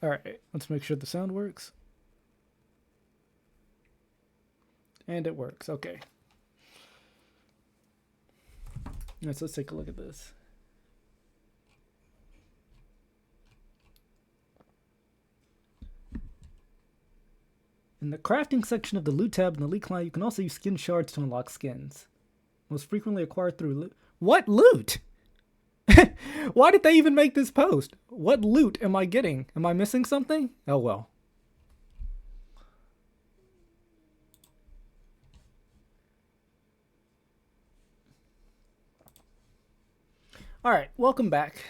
All right, let's make sure the sound works. And it works. Okay. Let's take a look at this. In the crafting section of the loot tab in the League client, you can also use skin shards to unlock skins. Most frequently acquired through loot. What loot? Why did they even make this post? What loot am I getting? Am I missing something? Oh well. Alright, welcome back.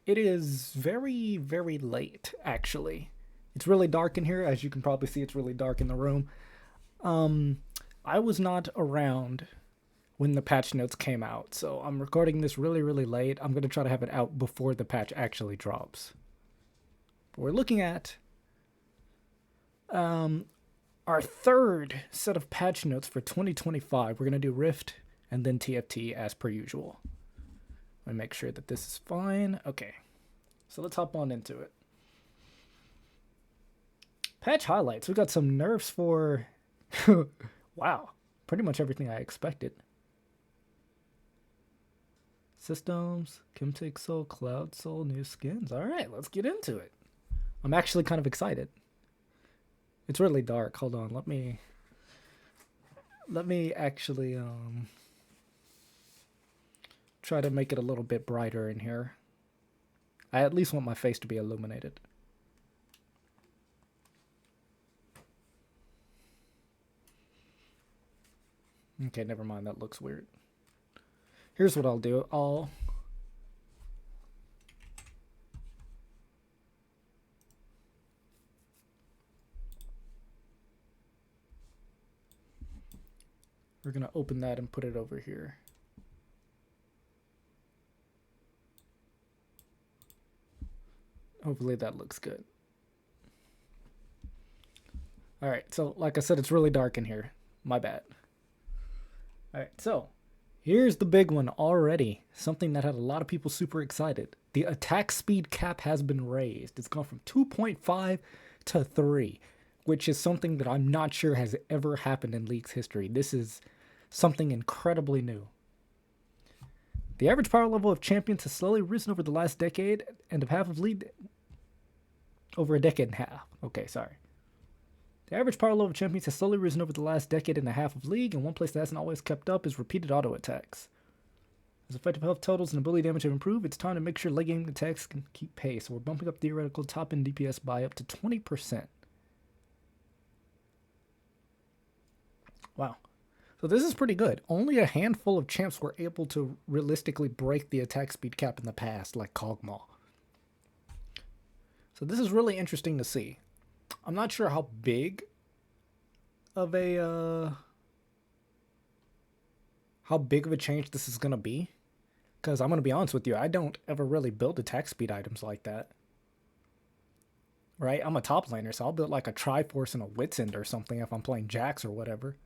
It is very, very late, actually. It's really dark in here. As you can probably see, it's really dark in the room. I was not around when the patch notes came out, so I'm recording this really, really late. I'm going to try to have it out before the patch actually drops. But we're looking at our third set of patch notes for 2025. We're going to do Rift and then TFT as per usual. Let me make sure that this is fine. Okay, so let's hop on into it. Patch highlights. We got some nerfs for... wow, pretty much everything I expected. Systems, Kimtech Soul, Cloud Soul, new skins. Alright, let's get into it. I'm actually kind of excited. It's really dark. Hold on, let me actually try to make it a little bit brighter in here. I at least want my face to be illuminated. Okay, never mind, that looks weird. Here's what I'll do. We're gonna open that and put it over here. Hopefully that looks good. Alright, so like I said, it's really dark in here. My bad. Alright, so here's the big one already. Something that had a lot of people super excited. The attack speed cap has been raised. It's gone from 2.5 to 3, which is something that I'm not sure has ever happened in League's history. This is something incredibly new. The average power level of champions has slowly risen over the last decade and of half of League... over a decade and a half. Okay, sorry. The average power level of champions has slowly risen over the last decade and a half of League, and one place that hasn't always kept up is repeated auto attacks. As effective health totals and ability damage have improved, it's time to make sure late game attacks can keep pace. We're bumping up theoretical top end DPS by up to 20%. Wow. So this is pretty good. Only a handful of champs were able to realistically break the attack speed cap in the past, like Kog'Maw. So this is really interesting to see. I'm not sure how big of a change this is gonna be, because I'm gonna be honest with you, I don't ever really build attack speed items like that. Right? I'm a top laner, so I'll build like a Triforce and a Wits End or something if I'm playing Jax or whatever.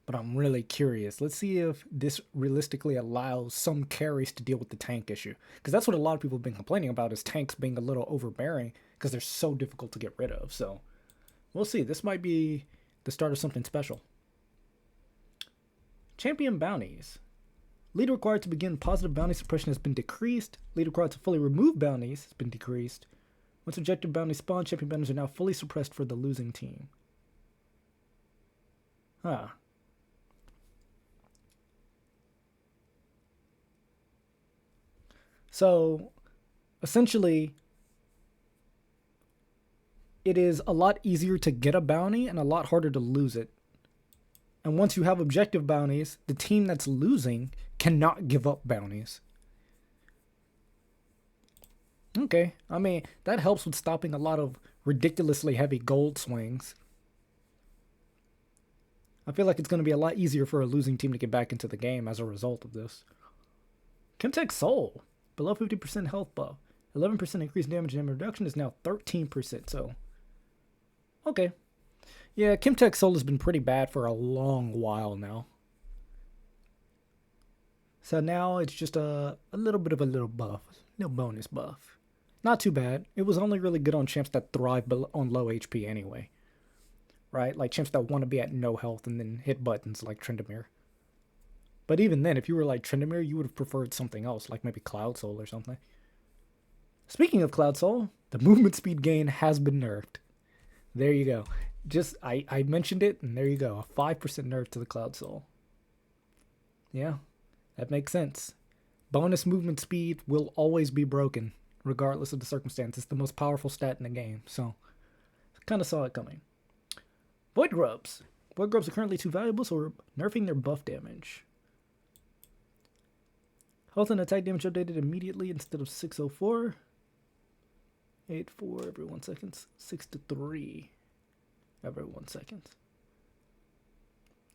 But I'm really curious. Let's see if this realistically allows some carries to deal with the tank issue. Because that's what a lot of people have been complaining about, is tanks being a little overbearing because they're so difficult to get rid of. So we'll see. This might be the start of something special. Champion bounties. Lead required to begin positive bounty suppression has been decreased. Lead required to fully remove bounties has been decreased. Once objective bounties spawn, champion bounties are now fully suppressed for the losing team. Huh. So, essentially, it is a lot easier to get a bounty and a lot harder to lose it. And once you have objective bounties, the team that's losing cannot give up bounties. Okay, I mean, that helps with stopping a lot of ridiculously heavy gold swings. I feel like it's going to be a lot easier for a losing team to get back into the game as a result of this. Kimtech Soul. Below 50% health buff. 11% increased damage and reduction is now 13%, so... okay. Yeah, Kimtech Soul has been pretty bad for a long while now. So now it's just a little bit of a little buff. Little bonus buff. Not too bad. It was only really good on champs that thrive on low HP anyway. Right? Like champs that want to be at no health and then hit buttons like Tryndamere. But even then, if you were like Tryndamere, you would have preferred something else, like maybe Cloud Soul or something. Speaking of Cloud Soul, the movement speed gain has been nerfed. There you go. I mentioned it, and there you go. A 5% nerf to the Cloud Soul. Yeah, that makes sense. Bonus movement speed will always be broken, regardless of the circumstance. It's the most powerful stat in the game, so kind of saw it coming. Void Grubs. Void Grubs are currently too valuable, so we're nerfing their buff damage. Health and attack damage updated immediately instead of 604. 8-4 every 1 second. 6-3 every 1 second.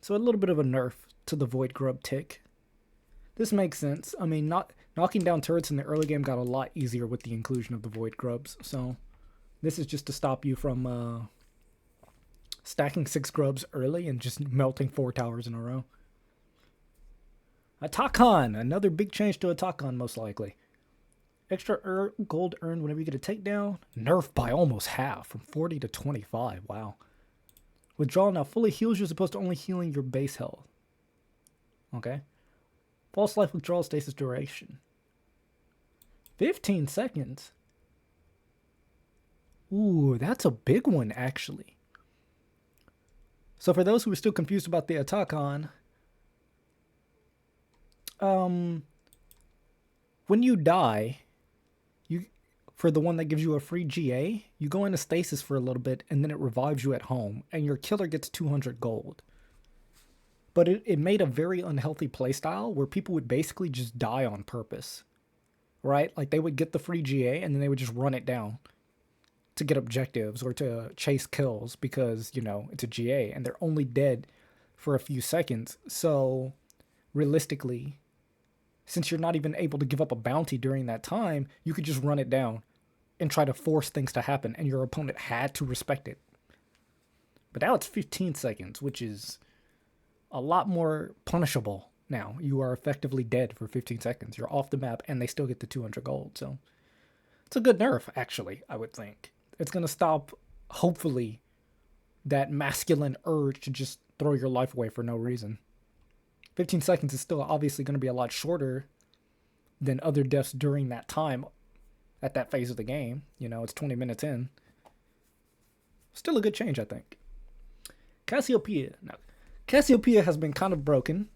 So a little bit of a nerf to the Void Grub tick. This makes sense. I mean, knocking down turrets in the early game got a lot easier with the inclusion of the Void Grubs. So this is just to stop you from stacking 6 grubs early and just melting 4 towers in a row. Atakon, another big change to Atakon most likely. Extra gold earned whenever you get a takedown. Nerfed by almost half, from 40 to 25. Wow. Withdrawal now fully heals you as opposed to only healing your base health. Okay. False life withdrawal stasis duration. 15 seconds. Ooh, that's a big one actually. So for those who are still confused about the Atakon, when you die, for the one that gives you a free GA, you go into stasis for a little bit and then it revives you at home and your killer gets 200 gold. But it made a very unhealthy playstyle where people would basically just die on purpose, right? Like they would get the free GA and then they would just run it down to get objectives or to chase kills because, you know, it's a GA and they're only dead for a few seconds. So realistically, since you're not even able to give up a bounty during that time, you could just run it down and try to force things to happen, and your opponent had to respect it. But now it's 15 seconds, which is a lot more punishable now. You are effectively dead for 15 seconds. You're off the map, and they still get the 200 gold. So it's a good nerf, actually, I would think. It's going to stop, hopefully, that masculine urge to just throw your life away for no reason. 15 seconds is still obviously going to be a lot shorter than other deaths during that time at that phase of the game. You know, it's 20 minutes in. Still a good change, I think. Cassiopeia. Now, Cassiopeia has been kind of broken.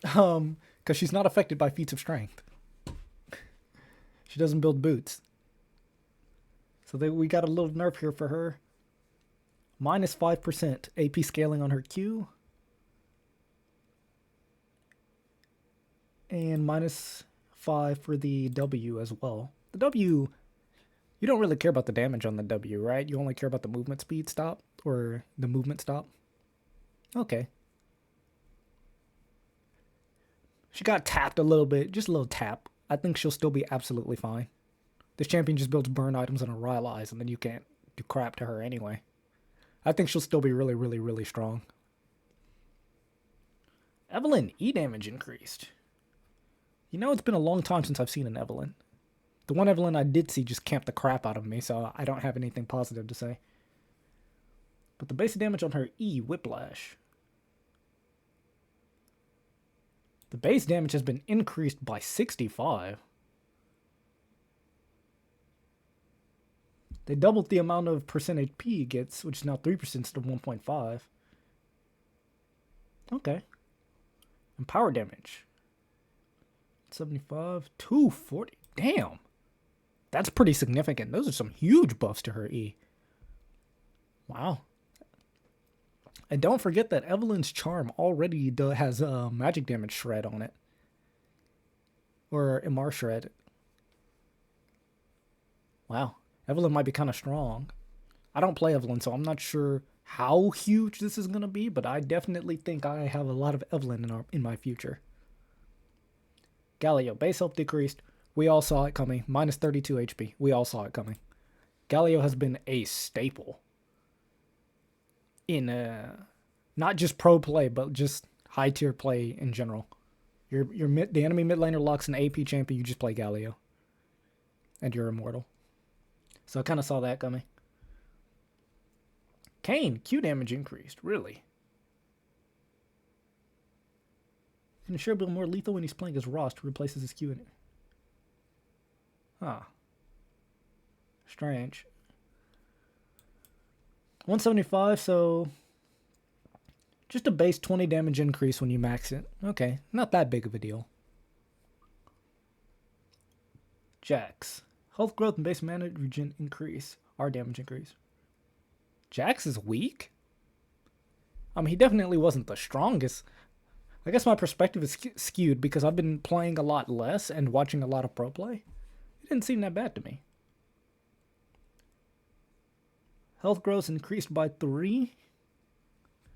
Because she's not affected by feats of strength. She doesn't build boots. So we got a little nerf here for her. Minus 5% AP scaling on her Q. And minus 5 for the W as well. The W, you don't really care about the damage on the W, right? You only care about the movement speed stop or the movement stop. Okay. She got tapped a little bit, just a little tap. I think she'll still be absolutely fine. This champion just builds burn items and a Rylai's, and then you can't do crap to her anyway. I think she'll still be really, really, really strong. Evelynn, E damage increased. You know, it's been a long time since I've seen an Evelynn. The one Evelynn I did see just camped the crap out of me, so I don't have anything positive to say. But the basic damage on her E, Whiplash. The base damage has been increased by 65. They doubled the amount of percentage P gets, which is now 3% instead of 1.5. Okay. And power damage. 75, 240. Damn. That's pretty significant. Those are some huge buffs to her E. Wow. And don't forget that Evelynn's charm already has a magic damage shred on it. Or MR shred. Wow. Evelynn might be kind of strong. I don't play Evelynn, so I'm not sure how huge this is going to be, but I definitely think I have a lot of Evelynn in my future. Galio, base health decreased. We all saw it coming. Minus 32 HP. We all saw it coming. Galio has been a staple in not just pro play, but just high tier play in general. The enemy mid laner locks an AP champion, you just play Galio. and you're immortal. So I kind of saw that coming. Kayn, Q damage increased. Really? Can ensure a bit more lethal when he's playing as Ross to replaces his Q in it. Huh. Strange. 175, so just a base 20 damage increase when you max it. Okay, not that big of a deal. Jax. Health growth and base mana regen increase. R damage increase. Jax is weak? I mean, he definitely wasn't the strongest. I guess my perspective is skewed because I've been playing a lot less and watching a lot of pro play. It didn't seem that bad to me. Health growth increased by 3.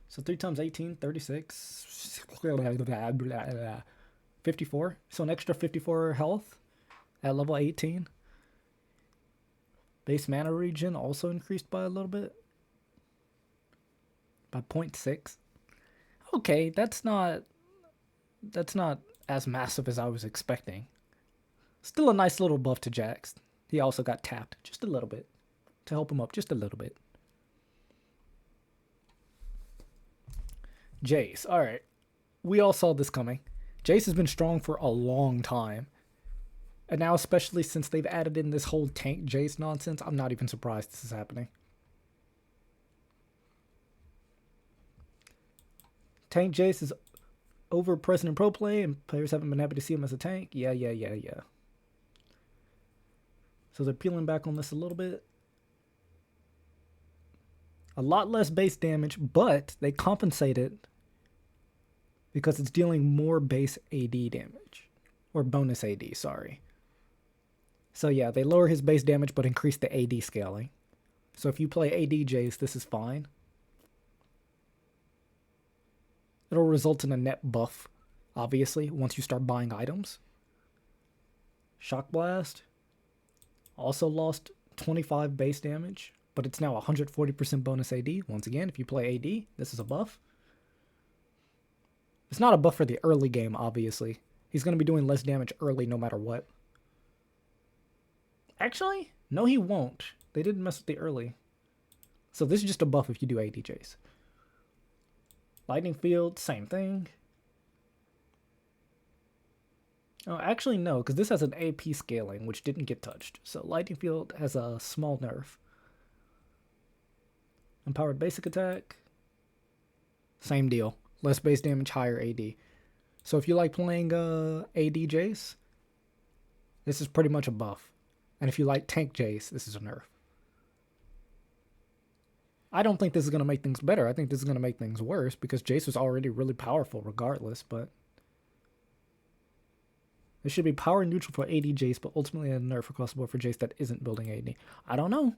So 3 times 18, 36. 54. So an extra 54 health at level 18. Base mana regen also increased by a little bit. By 0.6. Okay, that's not as massive as I was expecting. Still a nice little buff to Jax. He also got tapped just a little bit to help him up just a little bit. Jace. All right. We all saw this coming. Jace has been strong for a long time. And now, especially since they've added in this whole tank Jace nonsense, I'm not even surprised this is happening. Tank Jace is over present in pro play, and players haven't been happy to see him as a tank. Yeah. So they're peeling back on this a little bit. A lot less base damage, but they compensate it because it's dealing more base AD damage. Or bonus AD, sorry. So yeah, they lower his base damage but increase the AD scaling. So if you play AD Jace, this is fine. It'll result in a net buff, obviously, once you start buying items. Shock Blast also lost 25 base damage, but it's now 140% bonus AD. Once again, if you play AD, this is a buff. It's not a buff for the early game, obviously. He's going to be doing less damage early no matter what. Actually, no he won't. They didn't mess with the early. So this is just a buff if you do AD Jace. Lightning Field, same thing. Oh, actually no, because this has an AP scaling, which didn't get touched. So Lightning Field has a small nerf. Empowered Basic Attack. Same deal. Less base damage, higher AD. So if you like playing AD Jace, this is pretty much a buff. And if you like tank Jace, this is a nerf. I don't think this is going to make things better. I think this is going to make things worse because Jace was already really powerful regardless, but it should be power neutral for AD Jace, but ultimately a nerf across the board for Jace that isn't building AD. I don't know.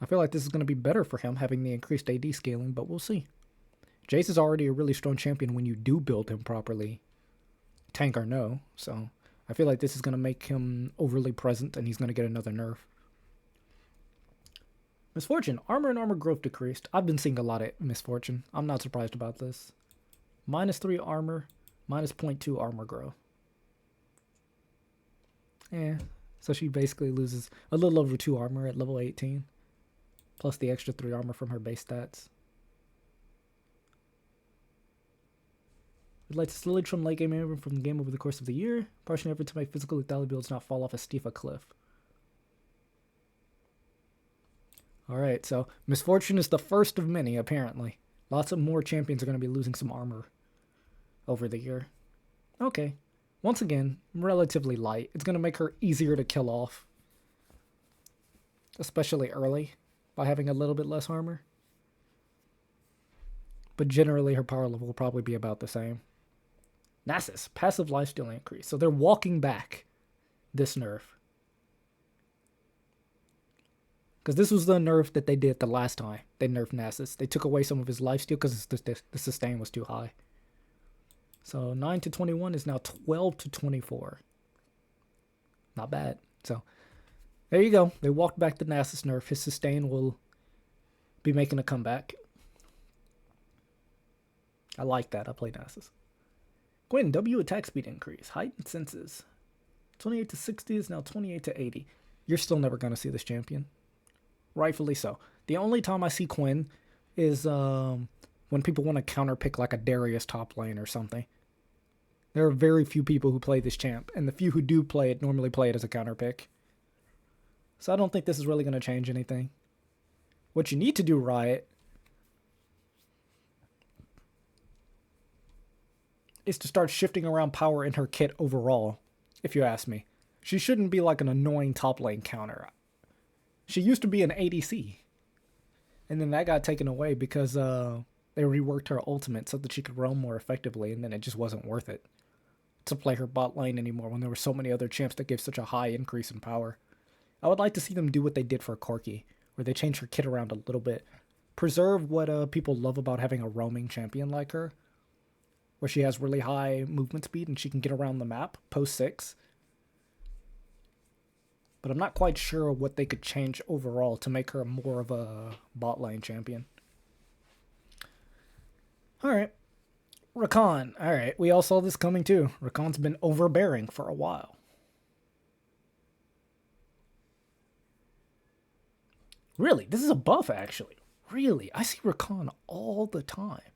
I feel like this is going to be better for him having the increased AD scaling, but we'll see. Jace is already a really strong champion when you do build him properly, tank or no, so I feel like this is going to make him overly present and he's going to get another nerf. Misfortune. Armor and armor growth decreased. I've been seeing a lot of Misfortune. I'm not surprised about this. -3 armor, -0.2 armor growth. So she basically loses a little over 2 armor at level 18. Plus the extra 3 armor from her base stats. We'd like to slowly trim late game armor from the game over the course of the year. Partial effort to make physical lethality builds not fall off as steep a cliff. Alright, so Misfortune is the first of many, apparently. Lots of more champions are going to be losing some armor over the year. Okay. Once again, relatively light. It's going to make her easier to kill off. Especially early, by having a little bit less armor. But generally, her power level will probably be about the same. Nasus, passive lifesteal increase. So they're walking back this nerf. Because this was the nerf that they did the last time they nerfed Nasus. They took away some of his lifesteal because the sustain was too high. So 9 to 21 is now 12 to 24. Not bad. So there you go. They walked back the Nasus nerf. His sustain will be making a comeback. I like that. I play Nasus. Gwen, W attack speed increase. Heightened senses. 28 to 60 is now 28 to 80. You're still never going to see this champion. Rightfully so. The only time I see Quinn is when people want to counter pick like a Darius top lane or something. There are very few people who play this champ, and the few who do play it normally play it as a counter pick. So I don't think this is really going to change anything. What you need to do, Riot, is to start shifting around power in her kit overall, if you ask me. She shouldn't be like an annoying top lane counter. She used to be an ADC. And then that got taken away because they reworked her ultimate so that she could roam more effectively, and then it just wasn't worth it to play her bot lane anymore when there were so many other champs that gave such a high increase in power. I would like to see them do what they did for Corki, where they changed her kit around a little bit. Preserve what people love about having a roaming champion like her, where she has really high movement speed and she can get around the map post 6. But I'm not quite sure what they could change overall to make her more of a bot lane champion. Alright. Rakan. Alright, we all saw this coming too. Rakan's been overbearing for a while. Really? This is a buff, actually. Really? I see Rakan all the time.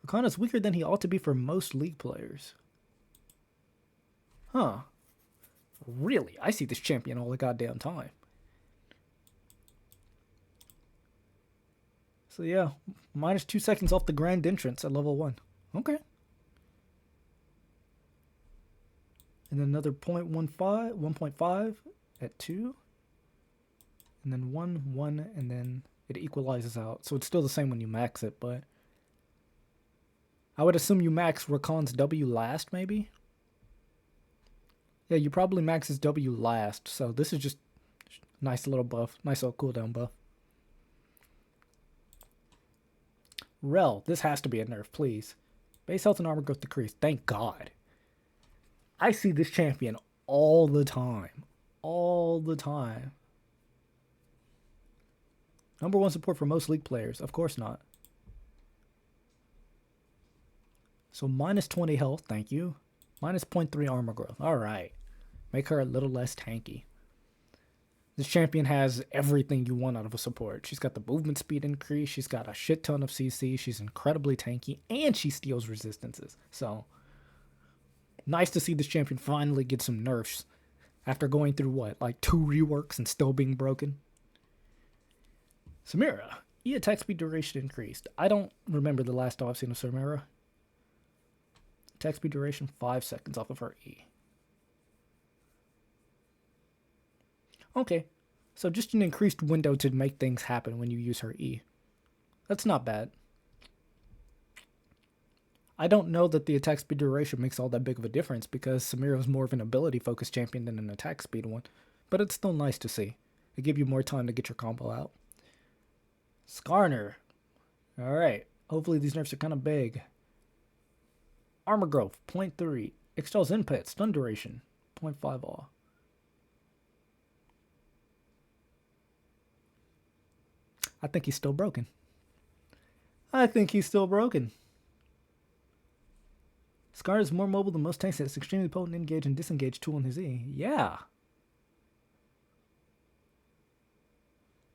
Rakan is weaker than he ought to be for most League players. Huh. Really? I see this champion all the goddamn time. So yeah, minus 2 seconds off the grand entrance at level 1. Okay. And then another 1.5 at 2. And then 1, and then it equalizes out. So it's still the same when you max it, but I would assume you max Rakan's W last, maybe? Yeah, you probably max his W last, so this is just nice little buff. Nice little cooldown buff. Rel, this has to be a nerf, please. Base health and armor growth decreased. Thank God. I see this champion all the time. All the time. Number 1 support for most League players. Of course not. So minus 20 health, thank you. Minus 0.3 armor growth. Alright. Make her a little less tanky. This champion has everything you want out of a support. She's got the movement speed increase. She's got a shit ton of CC. She's incredibly tanky. And she steals resistances. So, nice to see this champion finally get some nerfs. After going through, what, like 2 reworks and still being broken? Samira. E attack speed duration increased. I don't remember the last time I've seen of Samira. Attack speed duration 5 seconds off of her E. Okay, so just an increased window to make things happen when you use her E. That's not bad. I don't know that the attack speed duration makes all that big of a difference because Samira is more of an ability-focused champion than an attack speed one, but it's still nice to see. It gives you more time to get your combo out. Skarner. Alright, hopefully these nerfs are kind of big. Armor growth, 0.3. Excel's input, stun duration, 0.5 all. I think he's still broken. I think he's still broken. Scar is more mobile than most tanks. It's extremely potent engage and disengage tool in his E. Yeah.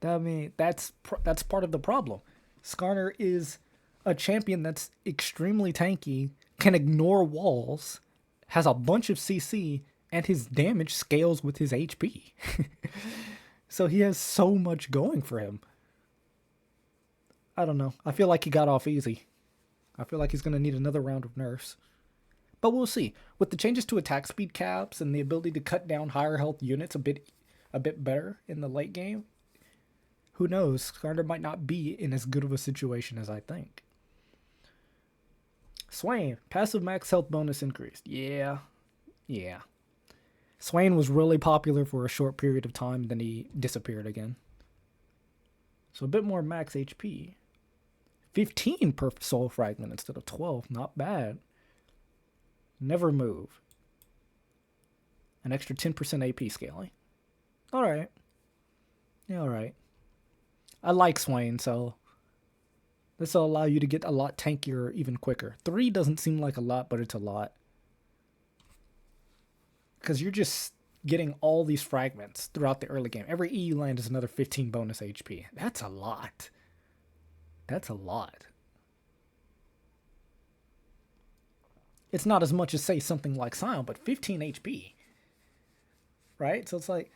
I mean, that's part of the problem. Skarner is a champion that's extremely tanky, can ignore walls, has a bunch of CC, and his damage scales with his HP. So he has so much going for him. I don't know. I feel like he got off easy. I feel like he's going to need another round of nerfs. But we'll see. With the changes to attack speed caps and the ability to cut down higher health units a bit better in the late game, who knows? Skarner might not be in as good of a situation as I think. Swain, passive max health bonus increased. Yeah. Swain was really popular for a short period of time, then he disappeared again. So a bit more max HP. 15 per soul fragment instead of 12. Not bad. Never move. An extra 10% AP scaling. Alright. Yeah, alright. I like Swain, so this will allow you to get a lot tankier even quicker. 3 doesn't seem like a lot, but it's a lot. because you're just getting all these fragments throughout the early game. Every EU land is another 15 bonus HP. That's a lot. That's a lot. It's not as much as, say, something like Scion, but 15 HP. Right? So it's like,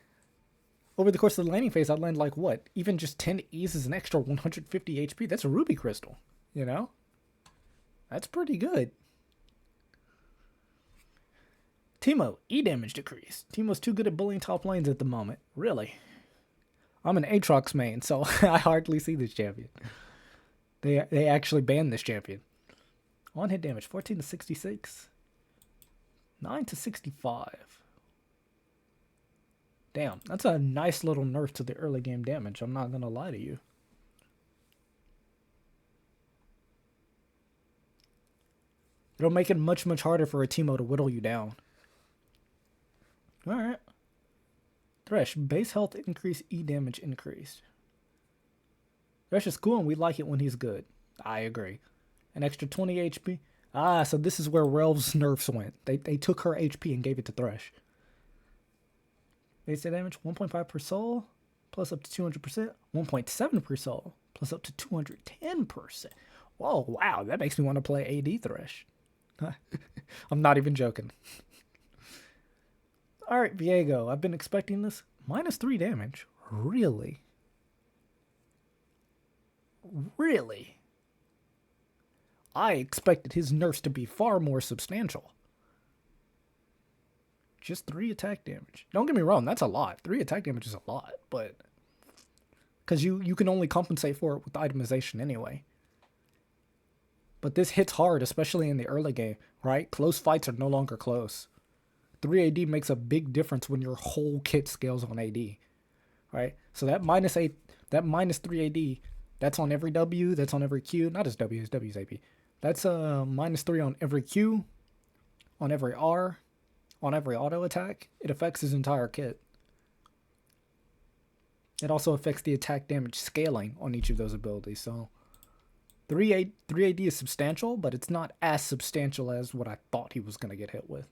over the course of the landing phase, I'd land like what? Even just 10 E's is an extra 150 HP. That's a Ruby Crystal, you know? That's pretty good. Teemo, E damage decrease. Teemo's too good at bullying top lanes at the moment. Really? I'm an Aatrox main, so I hardly see this champion. They actually banned this champion. On hit damage, 14 to 66. 9 to 65. Damn, that's a nice little nerf to the early game damage. I'm not going to lie to you. It'll make it much, much harder for a Teemo to whittle you down. Alright. Thresh, base health increase, E damage increased. Thresh is cool and we like it when he's good. I agree. An extra 20 HP. Ah, so this is where Relv's nerfs went. They took her HP and gave it to Thresh. Base damage, 1.5 per soul, plus up to 200%. 1.7 per soul, plus up to 210%. Whoa, wow, that makes me want to play AD Thresh. I'm not even joking. Alright, Viego, I've been expecting this. -3 damage. Really? Really? I expected his nerfs to be far more substantial. Just 3 attack damage. Don't get me wrong, that's a lot. 3 attack damage is a lot, but... because you can only compensate for it with itemization anyway. But this hits hard, especially in the early game, right? Close fights are no longer close. 3 AD makes a big difference when your whole kit scales on AD, right? So that -3 AD, that's on every W, that's on every Q. Not as W, as W's AP. That's -3 on every Q, on every R, on every auto attack. It affects his entire kit. It also affects the attack damage scaling on each of those abilities. So 3 AD is substantial, but it's not as substantial as what I thought he was going to get hit with.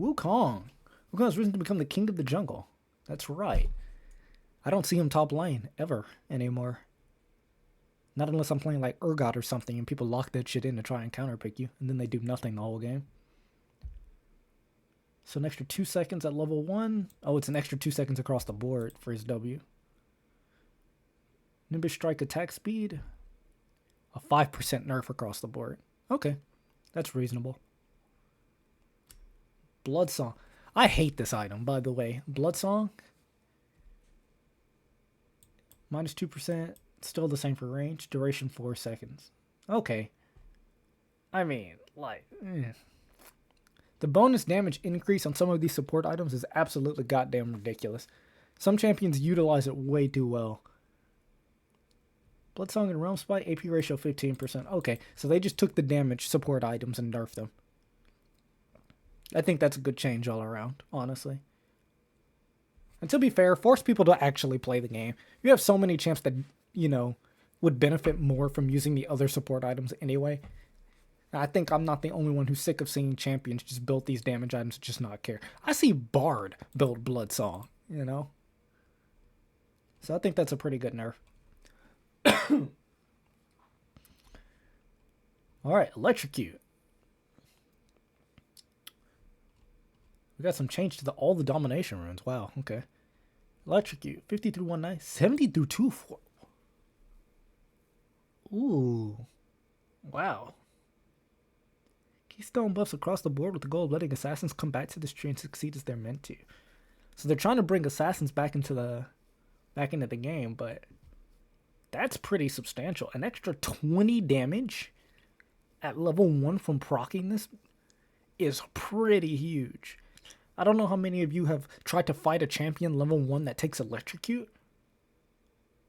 Wukong. Wukong has risen to become the king of the jungle. That's right. I don't see him top lane ever anymore. Not unless I'm playing like Urgot or something and people lock that shit in to try and counterpick you, and then they do nothing the whole game. So an extra 2 seconds at level 1. Oh, it's an extra 2 seconds across the board for his W. Nimbus Strike attack speed. A 5% nerf across the board. Okay, that's reasonable. Bloodsong. I hate this item, by the way. Bloodsong. -2%. Still the same for range. Duration 4 seconds. Okay. I mean, like... The bonus damage increase on some of these support items is absolutely goddamn ridiculous. Some champions utilize it way too well. Bloodsong and Realm Spite, AP ratio 15%. Okay, so they just took the damage support items and nerfed them. I think that's a good change all around, honestly. And to be fair, force people to actually play the game. You have so many champs that, you know, would benefit more from using the other support items anyway. I think I'm not the only one who's sick of seeing champions just build these damage items and just not care. I see Bard build Bloodsong, you know? So I think that's a pretty good nerf. Alright, Electrocute. We got some change to all the domination runes. Wow, okay. Electrocute. 50 through 1-9. 70 through 2-4. Ooh. Wow. Keystone buffs across the board with the goal of letting assassins come back to this tree and succeed as they're meant to. So they're trying to bring assassins back into the game, but that's pretty substantial. An extra 20 damage at level 1 from proccing this is pretty huge. I don't know how many of you have tried to fight a champion level 1 that takes Electrocute,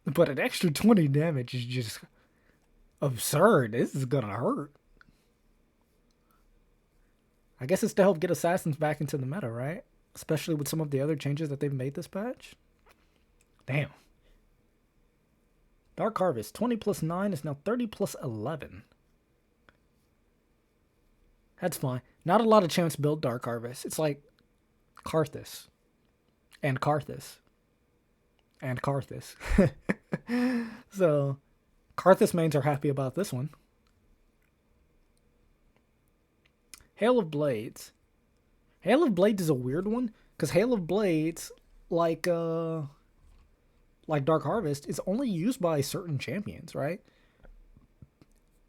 but an extra 20 damage is just absurd. This is gonna hurt. I guess it's to help get assassins back into the meta, right? Especially with some of the other changes that they've made this patch. Damn. Dark Harvest, 20 plus 9 is now 30 plus 11. That's fine. Not a lot of champs build Dark Harvest. It's like Karthus and Karthus and Karthus. So Karthus mains are happy about this one. Hail of Blades. Hail of Blades is a weird one because Hail of Blades, like Dark Harvest, is only used by certain champions, right?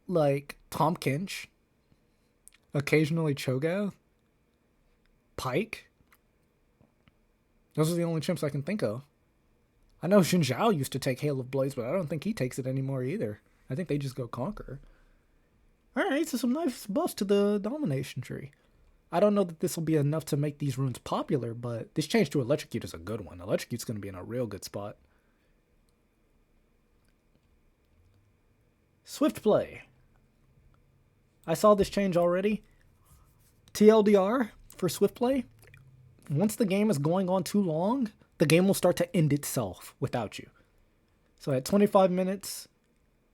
Like Tahm Kench, occasionally Cho'Gath, Pyke. Those are the only chimps I can think of. I know Xin Zhao used to take Hail of Blades, but I don't think he takes it anymore either. I think they just go Conqueror. Alright, so some nice buffs to the Domination Tree. I don't know that this will be enough to make these runes popular, but this change to Electrocute is a good one. Electrocute's going to be in a real good spot. Swift Play. I saw this change already. TLDR for Swift Play. Once the game is going on too long, the game will start to end itself without you. So at 25 minutes,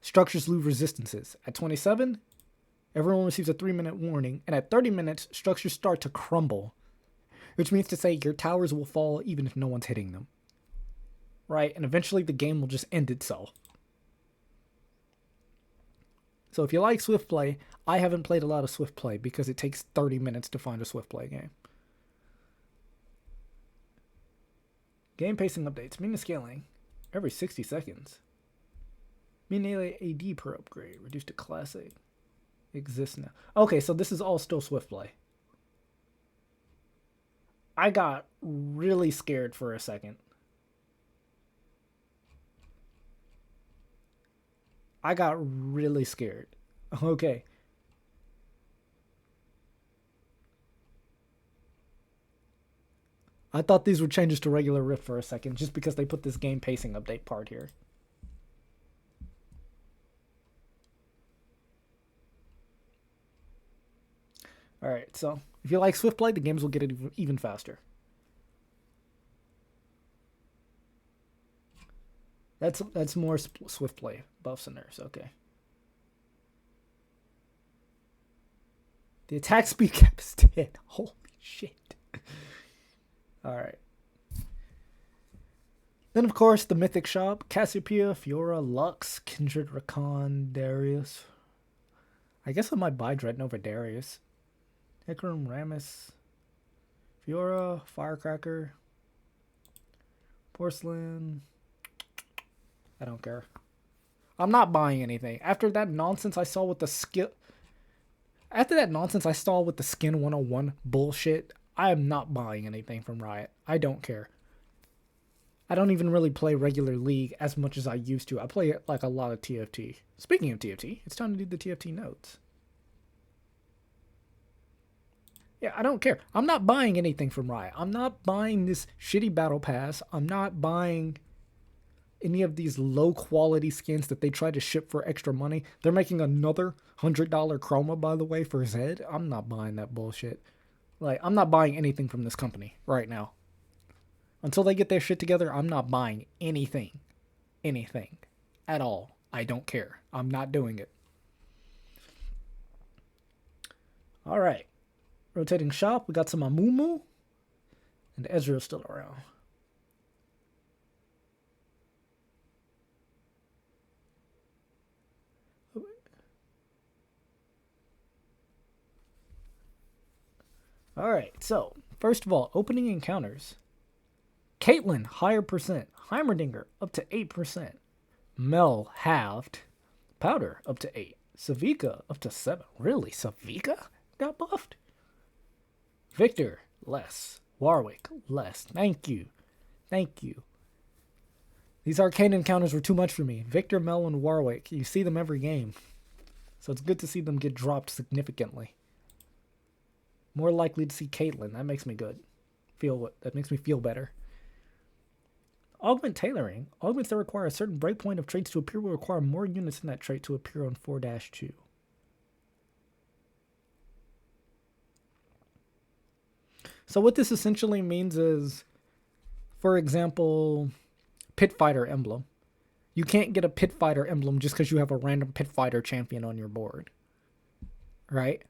structures lose resistances. At 27, everyone receives a 3-minute warning. And at 30 minutes, structures start to crumble. Which means to say your towers will fall even if no one's hitting them. Right? And eventually the game will just end itself. So if you like Swift Play, I haven't played a lot of Swift Play because it takes 30 minutes to find a Swift Play game. Game pacing updates. Mean scaling every 60 seconds. Mean AD per upgrade. Reduced to classic. Exists now. Okay, so this is all still Swift Play. I got really scared for a second. I got really scared. Okay. I thought these were changes to regular Rift for a second, just because they put this game pacing update part here. Alright, so if you like Swift Play, the games will get it even faster. That's more Swift Play buffs and nerfs, okay. The attack speed cap is dead. Holy shit. Alright. Then, of course, the Mythic Shop. Cassiopeia, Fiora, Lux, Kindred, Rakan, Darius. I guess I might buy Dread over Darius. Hecarim, Rammus, Fiora, Firecracker, Porcelain. I don't care. I'm not buying anything. After that nonsense I saw with the skill... After that nonsense I saw with the Skin 101 bullshit, I am not buying anything from Riot. I don't care. I don't even really play regular League as much as I used to. I play like a lot of TFT. Speaking of TFT, it's time to do the TFT notes. Yeah, I don't care. I'm not buying anything from Riot. I'm not buying this shitty battle pass. I'm not buying any of these low quality skins that they try to ship for extra money. They're making another $100 chroma, by the way, for Zed. I'm not buying that bullshit. Like, I'm not buying anything from this company right now. Until they get their shit together, I'm not buying anything. Anything. At all. I don't care. I'm not doing it. Alright. Rotating shop. We got some Amumu. And Ezreal's still around. Alright, so, first of all, opening encounters. Caitlyn, higher percent. Heimerdinger, up to 8%. Mel, halved. Powder, up to 8. Savika, up to 7. Really? Savika got buffed? Victor, less. Warwick, less. Thank you. Thank you. These arcane encounters were too much for me. Victor, Mel, and Warwick. You see them every game. So it's good to see them get dropped significantly. More likely to see Caitlyn. That makes me good. That makes me feel better. Augment tailoring. Augments that require a certain breakpoint of traits to appear will require more units in that trait to appear on 4-2. So what this essentially means is, for example, Pit Fighter emblem. You can't get a Pit Fighter emblem just because you have a random Pit Fighter champion on your board. Right?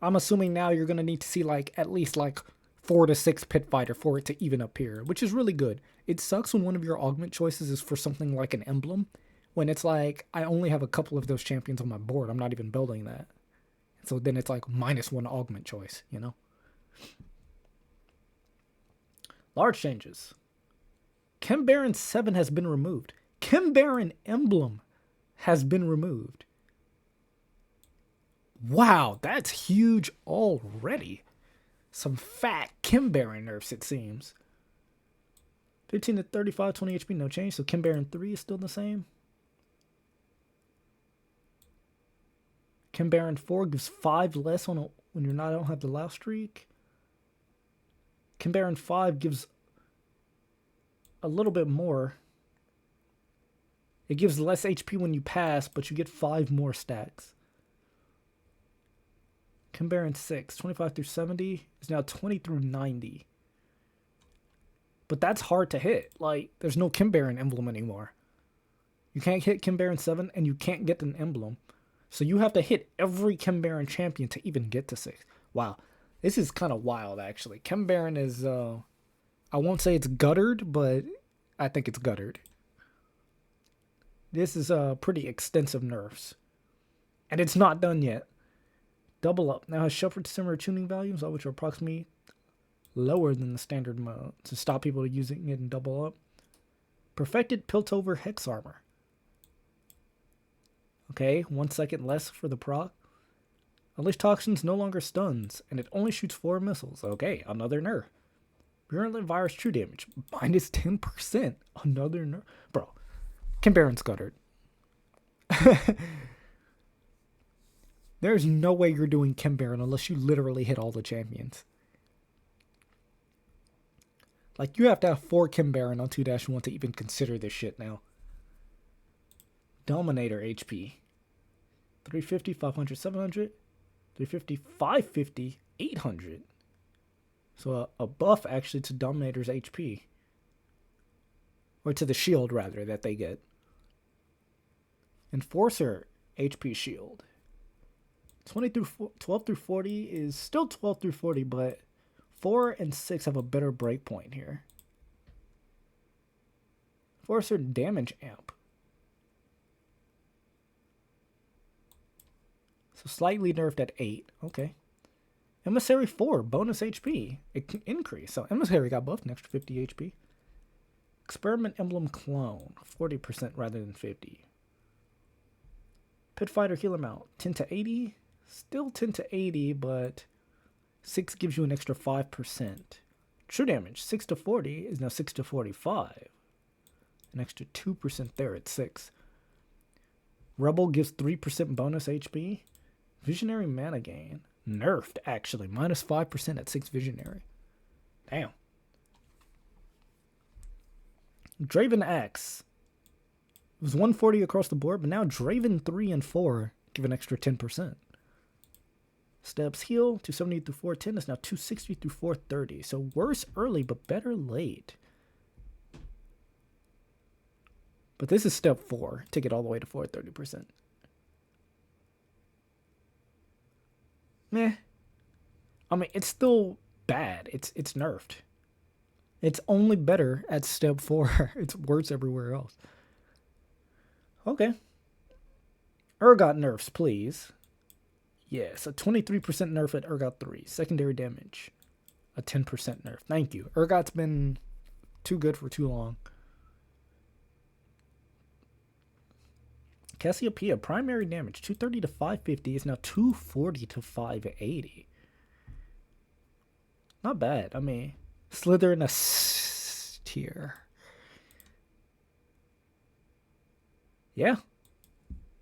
I'm assuming now you're going to need to see like at least like 4 to 6 Pit Fighter for it to even appear, which is really good. It sucks when one of your augment choices is for something like an emblem, when it's like I only have a couple of those champions on my board. I'm not even building that. So then it's like -1 augment choice, you know? Large changes. Chem Baron 7 has been removed. Chem Baron emblem has been removed. Wow, that's huge already. Some fat Chem Baron nerfs, it seems. 15 to 35, 20 HP, no change. So Chem Baron 3 is still the same. Chem Baron 4 gives 5 less when you're not don't have the last streak. Chem Baron 5 gives a little bit more. It gives less HP when you pass, but you get 5 more stacks. Chem Baron 6, 25 through 70 is now 20 through 90. But that's hard to hit. Like, there's no Chem Baron emblem anymore. You can't hit Chem Baron 7, and you can't get an emblem. So you have to hit every Chem Baron champion to even get to 6. Wow. This is kind of wild, actually. Chem Baron is, I won't say it's guttered, but I think it's guttered. This is pretty extensive nerfs. And it's not done yet. Double Up now has shuffled similar tuning values, all which are approximately lower than the standard mode to stop people using it in Double Up. Perfected Piltover Hex Armor. Okay, 1 second less for the proc. Unleashed Toxins no longer stuns, and it only shoots 4 missiles. Okay, another nerf. Virulent Virus True Damage, minus 10%. Another nerf. Bro, Chem Baron's guttered. There's no way you're doing Chem Baron unless you literally hit all the champions. Like, you have to have 4 Chem Baron on 2-1 to even consider this shit now. Dominator HP. 350, 500, 700. 350, 550, 800. So a buff actually to Dominator's HP. Or to the shield, rather, that they get. Enforcer HP shield. 12 through 40 is still 12 through 40, but 4 and 6 have a better breakpoint here. Enforcer damage amp. So slightly nerfed at 8. Okay. Emissary 4, bonus HP. It can increase. So Emissary got buffed, an extra 50 HP. Experiment Emblem Clone, 40% rather than 50. Pit Fighter Heal Amount, 10 to 80. Still 10 to 80, but 6 gives you an extra 5%. True Damage, 6 to 40 is now 6 to 45. An extra 2% there at 6. Rebel gives 3% bonus HP. Visionary Mana Gain. Nerfed, actually. Minus 5% at 6 Visionary. Damn. Draven Axe. It was 140 across the board, but now Draven 3 and 4 give an extra 10%. Steps Heal, 270 through 410 is now 260 through 430. So worse early, but better late. But this is step 4 to get all the way to 430%. Meh. I mean, it's still bad. It's nerfed. It's only better at step 4. It's worse everywhere else. Okay. Urgot nerfs, please. Yes, a 23% nerf at Urgot 3. Secondary damage. A 10% nerf. Thank you. Urgot's been too good for too long. Cassiopeia, primary damage, 230 to 550 is now 240 to 580. Not bad. I mean, Slither in a tier. Yeah.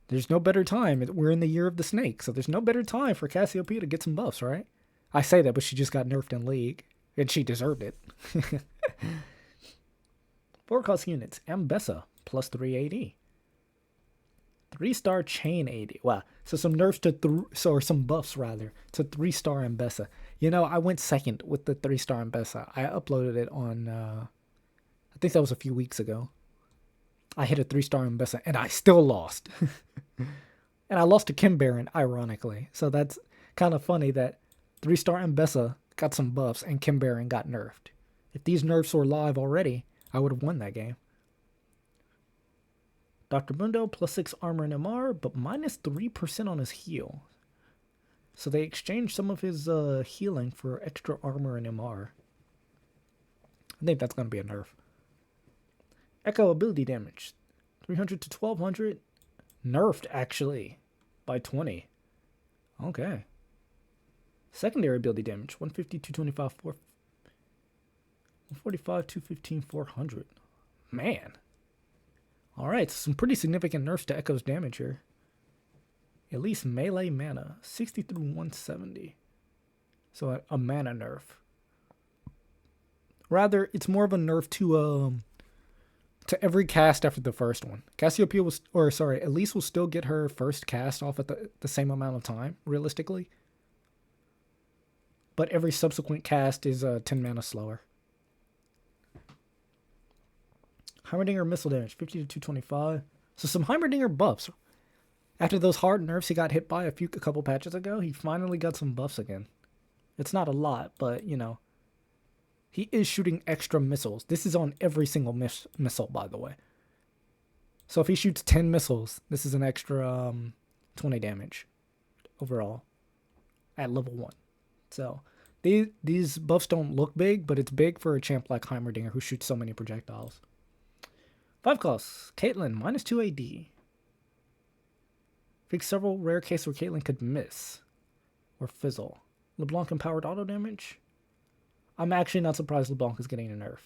There's no better time. We're in the year of the snake, so there's no better time for Cassiopeia to get some buffs, right? I say that, but she just got nerfed in League, and she deserved it. 4 cost units. Ambessa, plus 380. 3-star chain 80. Wow. So some nerfs to or some buffs rather to 3-star Ambessa. You know, I went second with the 3-star Ambessa. I uploaded it on I think that was a few weeks ago. I hit a 3-star Ambessa and I still lost. And I lost to Chem Baron, ironically. So that's kind of funny that 3-star Mbessa got some buffs and Kim Baron got nerfed. If these nerfs were live already, I would have won that game. Dr. Mundo plus 6 armor and MR, but minus 3% on his heal. So they exchanged some of his healing for extra armor and MR. I think that's going to be a nerf. Echo ability damage. 300 to 1200. Nerfed, actually, by 20. Okay. Secondary ability damage. 150, 225, 145, 215, 400. Man. Alright, so some pretty significant nerfs to Echo's damage here. At least melee mana. 60 through 170. So a mana nerf. Rather, it's more of a nerf to every cast after the first one. Cassiopeia Elise will still get her first cast off at the same amount of time, realistically. But every subsequent cast is 10 mana slower. Heimerdinger missile damage, 50 to 225. So some Heimerdinger buffs. After those hard nerfs he got hit by a couple patches ago, he finally got some buffs again. It's not a lot, but, you know. He is shooting extra missiles. This is on every single missile, by the way. So if he shoots 10 missiles, this is an extra 20 damage overall at level 1. So these buffs don't look big, but it's big for a champ like Heimerdinger who shoots so many projectiles. 5 costs. Caitlyn, minus 2 AD. Fix several rare cases where Caitlyn could miss or fizzle. LeBlanc empowered auto damage. I'm actually not surprised LeBlanc is getting a nerf.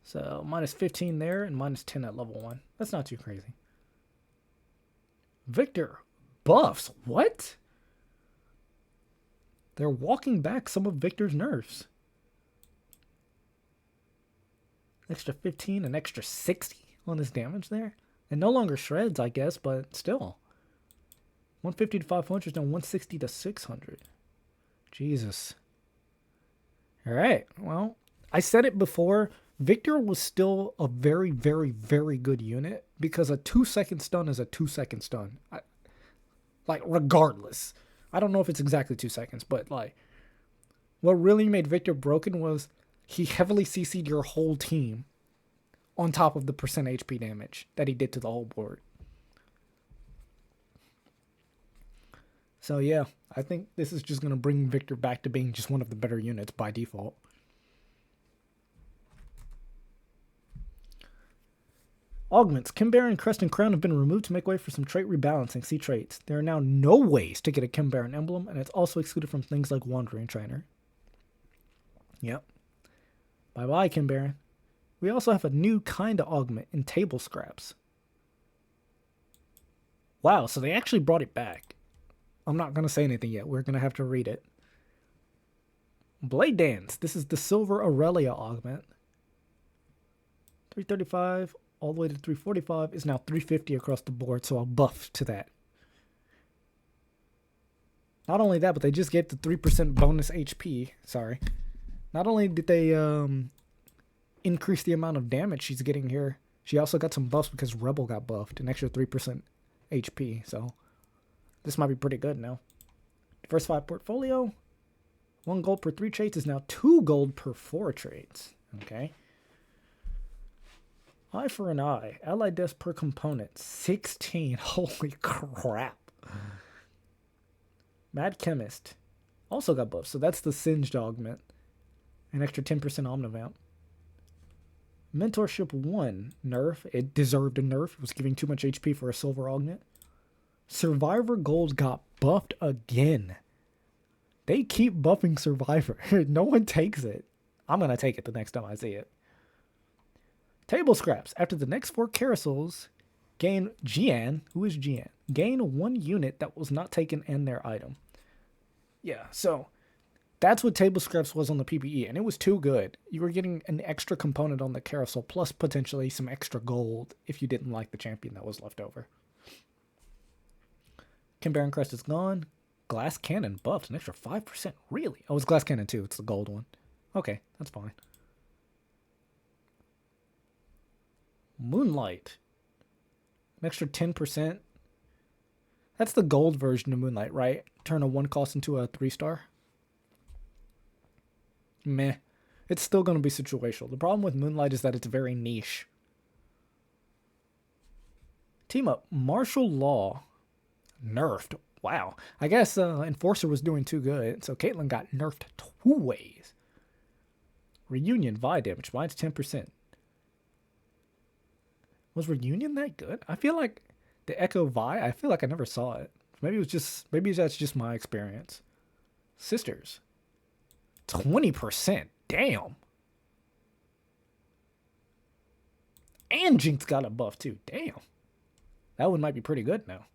So, minus 15 there and minus 10 at level 1. That's not too crazy. Victor. Buffs. What? They're walking back some of Victor's nerfs. Extra 15 and extra 60 on his damage there. And no longer shreds, I guess, but still. 150 to 500 is now 160 to 600. Jesus. Alright, well, I said it before. Victor was still a very, very, very good unit because a 2-second stun is a 2-second stun. Like, regardless. I don't know if it's exactly 2 seconds, but, like, what really made Victor broken was he heavily CC'd your whole team on top of the percent HP damage that he did to the whole board. So yeah, I think this is just going to bring Victor back to being just one of the better units by default. Augments. Kim Baron, Crest, and Crown have been removed to make way for some trait rebalancing. See traits. There are now no ways to get a Kim Baron emblem, and it's also excluded from things like Wandering Trainer. Yep. Bye-bye, Kim Baron. We also have a new kind of augment in Table Scraps. Wow, so they actually brought it back. I'm not going to say anything yet. We're going to have to read it. Blade Dance. This is the Silver Aurelia augment. 335 all the way to 345 is now 350 across the board, so I'll buff to that. Not only that, but they just gave the 3% bonus HP. Sorry. Not only did they increase the amount of damage she's getting here, she also got some buffs because Rebel got buffed, an extra 3% HP, so this might be pretty good now. Diversified portfolio. 1 gold per 3 traits is now 2 gold per 4 traits. Okay. Eye for an eye. Allied deaths per component. 16. Holy crap. Mad Chemist. Also got buffs, so that's the Singed augment. An extra 10% Omnivamp. Mentorship 1. Nerf. It deserved a nerf. It was giving too much HP for a silver augment. Survivor Gold got buffed again. They keep buffing Survivor. No one takes it. I'm going to take it the next time I see it. Table Scraps. After the next 4 carousels, gain Jian. Who is Jian? Gain 1 unit that was not taken and their item. Yeah, so that's what Table Scraps was on the PvE, and it was too good. You were getting an extra component on the carousel, plus potentially some extra gold if you didn't like the champion that was left over. Kim Baron Crest is gone. Glass Cannon buffed an extra 5%. Really? Oh, it's Glass Cannon too. It's the gold one. Okay, that's fine. Moonlight. An extra 10%. That's the gold version of Moonlight, right? Turn a 1 cost into a 3-star. Meh. It's still going to be situational. The problem with Moonlight is that it's very niche. Team up. Martial Law. Nerfed. Wow. I guess Enforcer was doing too good, so Caitlyn got nerfed 2 ways. Reunion. Vi damage. Mine's 10%. Was Reunion that good? I feel like the Echo Vi, I feel like I never saw it. Maybe that's just my experience. Sisters. 20%. Damn. And Jinx got a buff too. Damn. That one might be pretty good now.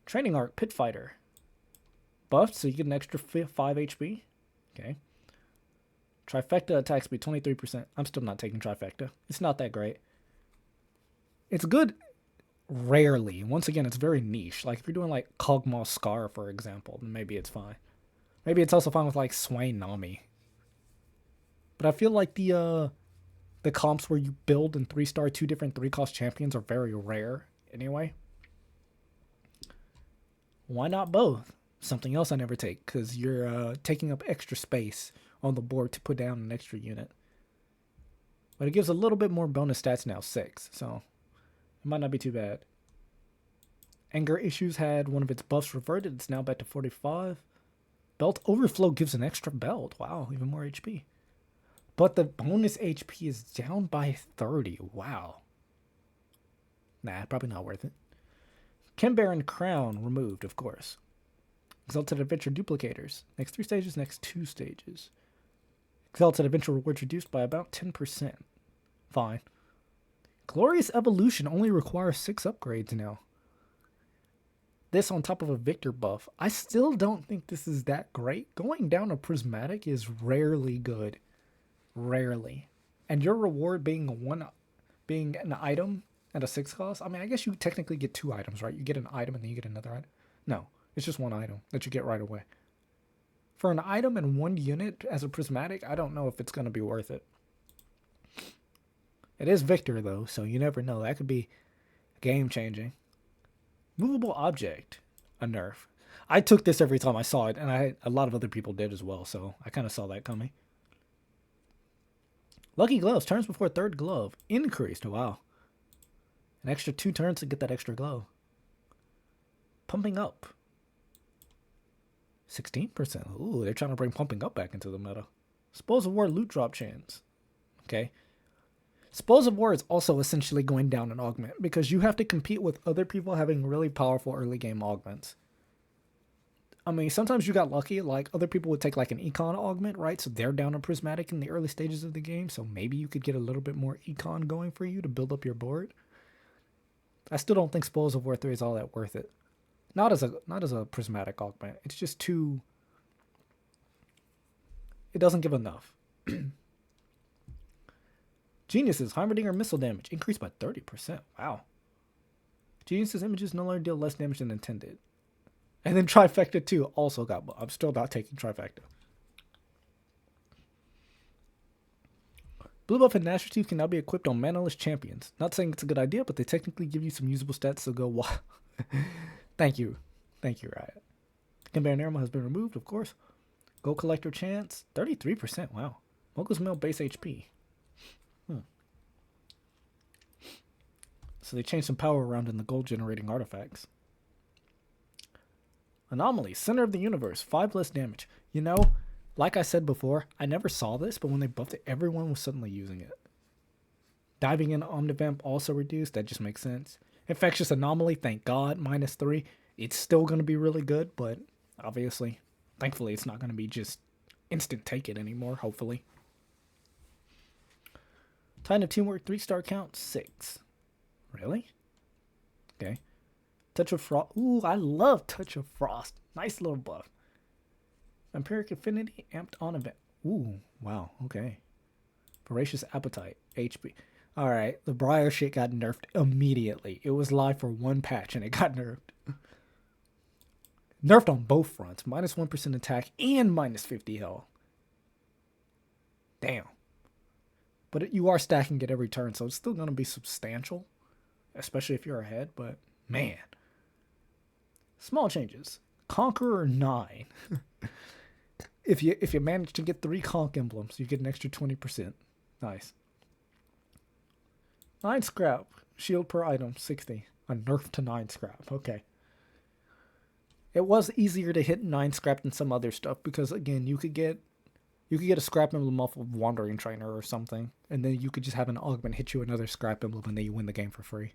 Training Arc, Pit Fighter. Buffed, so you get an extra 5 HP. Okay. Trifecta attack speed, 23%. I'm still not taking Trifecta. It's not that great. It's good rarely. Once again, it's very niche. Like, if you're doing, like, Kog'Maw Scar, for example, then maybe it's fine. Maybe it's also fine with, like, Swain Nami. But I feel like the comps where you build and 3-star 2 different 3-cost champions are very rare anyway. Why not both? Something else I never take, because you're taking up extra space on the board to put down an extra unit. But it gives a little bit more bonus stats now, 6, so it might not be too bad. Anger Issues had one of its buffs reverted. It's now back to 45. Belt Overflow gives an extra belt. Wow, even more HP. But the bonus HP is down by 30. Wow. Nah, probably not worth it. Kimbaron Crown removed, of course. Exalted Adventure Duplicators. Next 3 stages, next 2 stages. Exalted Adventure rewards reduced by about 10%. Fine. Glorious Evolution only requires 6 upgrades now. This on top of a Victor buff. I still don't think this is that great. Going down a Prismatic is rarely good. Rarely. And your reward being an item at a 6 cost. I mean, I guess you technically get 2 items, right? You get an item and then you get another item. No, it's just 1 item that you get right away. For an item and 1 unit as a Prismatic, I don't know if it's going to be worth it. It is Victor, though, so you never know. That could be game-changing. Movable Object. A nerf. I took this every time I saw it, and a lot of other people did as well, so I kind of saw that coming. Lucky Gloves. Turns before 3rd glove. Increased. Wow. An extra 2 turns to get that extra glove. Pumping Up. 16%. Ooh, they're trying to bring Pumping Up back into the meta. Spoils of War loot drop chance. Okay. Spoils of War is also essentially going down an augment because you have to compete with other people having really powerful early game augments. I mean, sometimes you got lucky, like other people would take like an econ augment, right? So they're down a Prismatic in the early stages of the game, so maybe you could get a little bit more econ going for you to build up your board. I still don't think Spoils of War 3 is all that worth it. Not as a Prismatic augment. It's just too... It doesn't give enough. Geniuses, Heimerdinger missile damage increased by 30%. Wow. Geniuses images no longer deal less damage than intended. And then Trifecta 2 also got... I'm still not taking Trifecta. Blue buff and Gnasher Teeth can now be equipped on manaless champions. Not saying it's a good idea, but they technically give you some usable stats, so go wild. Thank you. Thank you, Riot. Kimbaron Arrow has been removed, of course. Gold Collector chance, 33%. Wow. Mogu's Mill base HP. So they changed some power around in the gold generating artifacts. Anomaly, Center of the Universe, 5 less damage. You know, like I said before, I never saw this, but when they buffed it, everyone was suddenly using it. Diving in Omnivamp also reduced, that just makes sense. Infectious Anomaly, thank God, -3. It's still going to be really good, but obviously, thankfully, it's not going to be just instant take it anymore, hopefully. Titan of Teamwork, 3-star count, 6. Really? Okay. Touch of Frost. Ooh, I love Touch of Frost. Nice little buff. Vampiric Affinity, amped on event. Ooh, wow, okay. Voracious Appetite, HP. Alright, the Briar shit got nerfed immediately. It was live for 1 patch and it got nerfed. Nerfed on both fronts. -1% attack and -50 health. Damn. But you are stacking it every turn, so it's still going to be substantial. Especially if you're ahead, but man. Small changes. Conqueror 9. If you manage to get 3 conch emblems, you get an extra 20%. Nice. 9 scrap. Shield per item, 60. A nerf to 9 scrap. Okay. It was easier to hit 9 scrap than some other stuff because, again, you could get a scrap emblem off of Wandering Trainer or something, and then you could just have an augment hit you another scrap emblem and then you win the game for free.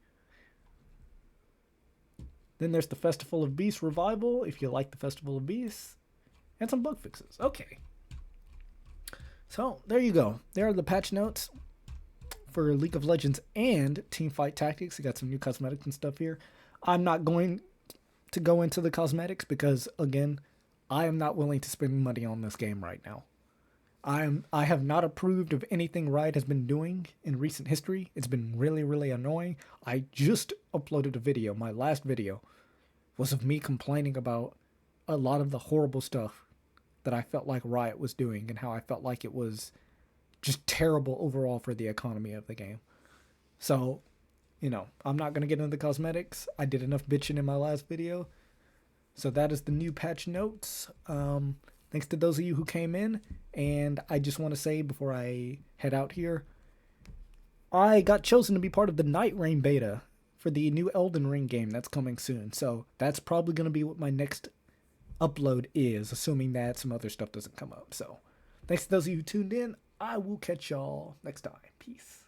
Then there's the Festival of Beasts Revival, if you like the Festival of Beasts, and some bug fixes. Okay. So, there you go. There are the patch notes for League of Legends and Teamfight Tactics. You got some new cosmetics and stuff here. I'm not going to go into the cosmetics because, again, I am not willing to spend money on this game right now. I have not approved of anything Riot has been doing in recent history. It's been really, really annoying. I just uploaded a video. My last video was of me complaining about a lot of the horrible stuff that I felt like Riot was doing and how I felt like it was just terrible overall for the economy of the game. So, I'm not going to get into the cosmetics. I did enough bitching in my last video. So that is the new patch notes. Thanks to those of you who came in. And I just want to say before I head out here, I got chosen to be part of the Night Rain beta for the new Elden Ring game that's coming soon. So that's probably going to be what my next upload is, assuming that some other stuff doesn't come up. So thanks to those of you who tuned in. I will catch y'all next time. Peace.